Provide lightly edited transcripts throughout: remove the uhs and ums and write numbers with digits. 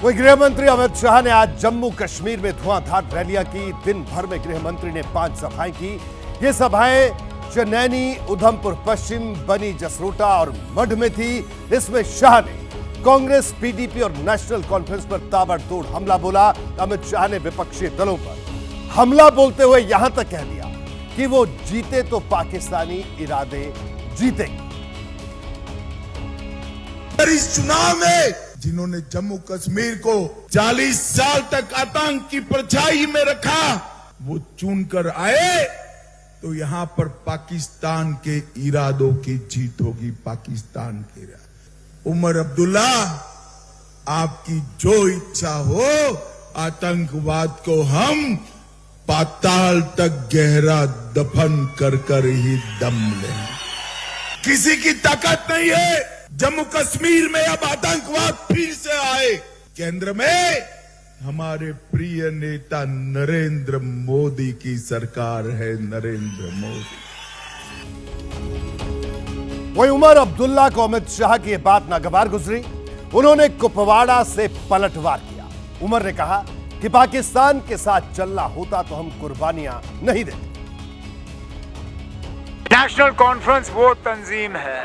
वही गृह मंत्री अमित शाह ने आज जम्मू कश्मीर में धुआंधार रैलियां की। दिन भर में गृह मंत्री ने 5 सभाएं की। ये सभाएं चनैनी, उधमपुर पश्चिम, बनी जसरोटा और मढ़ में थी। इसमें शाह ने कांग्रेस, पीडीपी और नेशनल कॉन्फ्रेंस पर ताबड़तोड़ हमला बोला। अमित शाह ने विपक्षी दलों पर हमला बोलते हुए यहां तक कह दिया कि वो जीते तो पाकिस्तानी इरादे जीतेंगे। इस चुनाव में जिन्होंने जम्मू कश्मीर को 40 साल तक आतंक की परछाई में रखा, वो चुनकर आए तो यहां पर पाकिस्तान के इरादों की जीत होगी। पाकिस्तान के उमर अब्दुल्ला, आपकी जो इच्छा हो, आतंकवाद को हम पाताल तक गहरा दफन कर कर ही दम लें। किसी की ताकत नहीं है जम्मू कश्मीर में अब आतंकवाद फिर से आए। केंद्र में हमारे प्रिय नेता नरेंद्र मोदी की सरकार है। नरेंद्र मोदी। वही उमर अब्दुल्ला को अमित शाह की यह बात नागवार गुजरी। उन्होंने कुपवाड़ा से पलटवार किया। उमर ने कहा कि पाकिस्तान के साथ चलना होता तो हम कुर्बानियां नहीं देते। नेशनल कॉन्फ्रेंस वो तंजीम है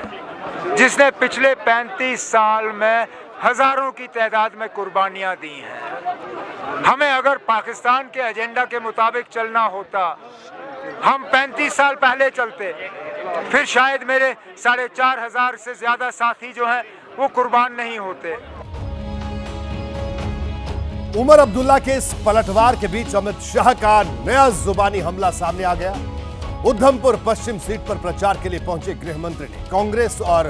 जिसने पिछले 35 साल में हजारों की तादाद में कुर्बानियां दी हैं। हमें अगर पाकिस्तान के एजेंडा के मुताबिक चलना होता, हम 35 साल पहले चलते, फिर शायद मेरे 4,500 से ज्यादा साथी जो हैं वो कुर्बान नहीं होते। उमर अब्दुल्ला के इस पलटवार के बीच अमित शाह का नया जुबानी हमला सामने आ गया। उधमपुर पश्चिम सीट पर प्रचार के लिए पहुंचे गृह मंत्री ने कांग्रेस और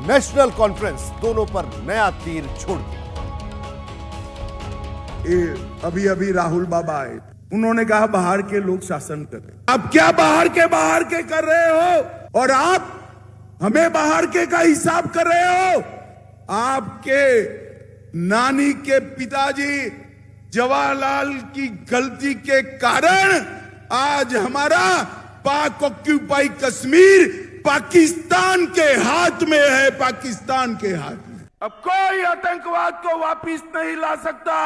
नेशनल कॉन्फ्रेंस दोनों पर नया तीर छोड़ दिया। अभी राहुल बाबा आए, उन्होंने कहा बाहर के लोग शासन करें। अब क्या बाहर के कर रहे हो और आप हमें बाहर के का हिसाब कर रहे हो? आपके नानी के पिताजी जवाहरलाल की गलती के कारण आज हमारा पाक ऑक्यूपाई कश्मीर पाकिस्तान के हाथ में है। पाकिस्तान के हाथ में अब कोई आतंकवाद को वापिस नहीं ला सकता।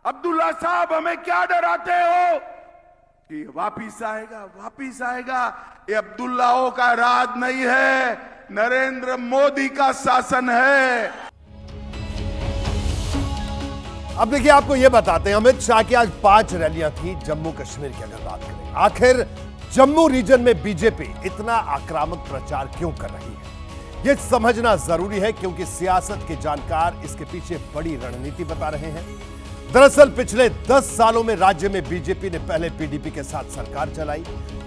अब्दुल्ला साहब, हमें क्या डराते हो कि वापिस आएगा? ये अब्दुल्लाओं का राज नहीं है, नरेंद्र मोदी का शासन है। अब देखिए, आपको यह बताते हैं, अमित शाह की आज 5 रैलियां थी जम्मू कश्मीर की। अगर बात करें, आखिर जम्मू रीजन में बीजेपी इतना आक्रामक प्रचार क्यों कर रही है, यह समझना जरूरी है, क्योंकि सियासत के जानकार इसके पीछे बड़ी रणनीति बता रहे हैं। दरअसल पिछले 10 सालों में राज्य में बीजेपी ने पहले पीडीपी के साथ सरकार चलाई,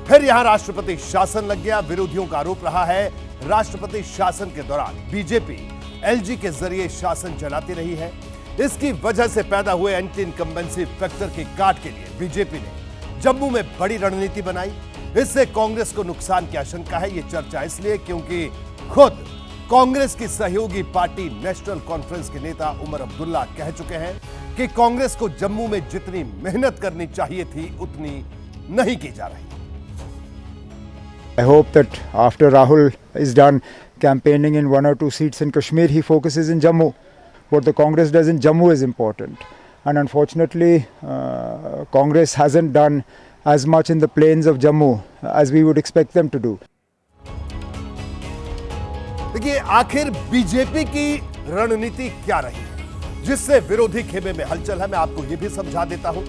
फिर यहां राष्ट्रपति शासन लग गया। विरोधियों का आरोप रहा है राष्ट्रपति शासन के दौरान बीजेपी एलजी के जरिए शासन चलाती रही है। इसकी वजह से पैदा हुए एंटी इनकम्बेंसी फैक्टर की काट के लिए बीजेपी ने जम्मू में बड़ी रणनीति बनाई। इससे कांग्रेस को नुकसान की आशंका है। यह चर्चा इसलिए क्योंकि खुद कांग्रेस की सहयोगी पार्टी नेशनल कॉन्फ्रेंस के नेता उमर अब्दुल्ला कह चुके हैं कि कांग्रेस को जम्मू में जितनी मेहनत करनी चाहिए थी उतनी नहीं की जा रही। I hope that after Rahul is done campaigning in 1 or 2 seats in Kashmir, he focuses in Jammu. What the Congress does in Jammu is important. And unfortunately, Congress hasn't done as much in the plains of Jammu as we would expect them to do. देखिए, आखिर BJP की रणनीति क्या रही है जिससे विरोधी खेमे में हलचल है, मैं आपको यह भी समझा देता हूं।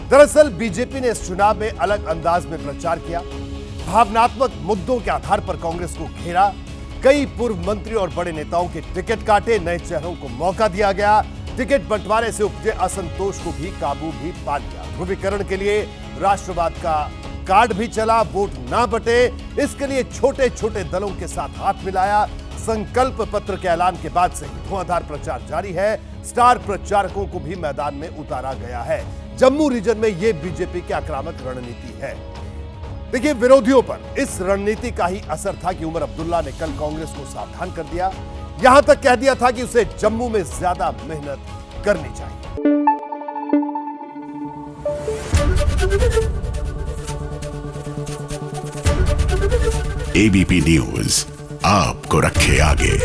दरअसल बीजेपी ने इस चुनाव में अलग अंदाज में प्रचार किया। भावनात्मक मुद्दों के आधार पर कांग्रेस को घेरा। कई पूर्व मंत्री और बड़े नेताओं के टिकट काटे, नए चेहरों को मौका दिया गया। टिकट बंटवारे से उपजे असंतोष को भी काबू भी पा लिया। ध्रुवीकरण के लिए राष्ट्रवाद का कार्ड भी चला। वोट ना बटे, इसके लिए छोटे छोटे दलों के साथ हाथ मिलाया। संकल्प पत्र के ऐलान के बाद से धुआंधार प्रचार जारी है। स्टार प्रचारकों को भी मैदान में उतारा गया है। जम्मू रीजन में यह बीजेपी की आक्रामक रणनीति है। देखिए, विरोधियों पर इस रणनीति का ही असर था कि उमर अब्दुल्ला ने कल कांग्रेस को सावधान कर दिया। यहां तक कह दिया था कि उसे जम्मू में ज्यादा मेहनत करनी चाहिए। एबीपी न्यूज आपको रखे आगे।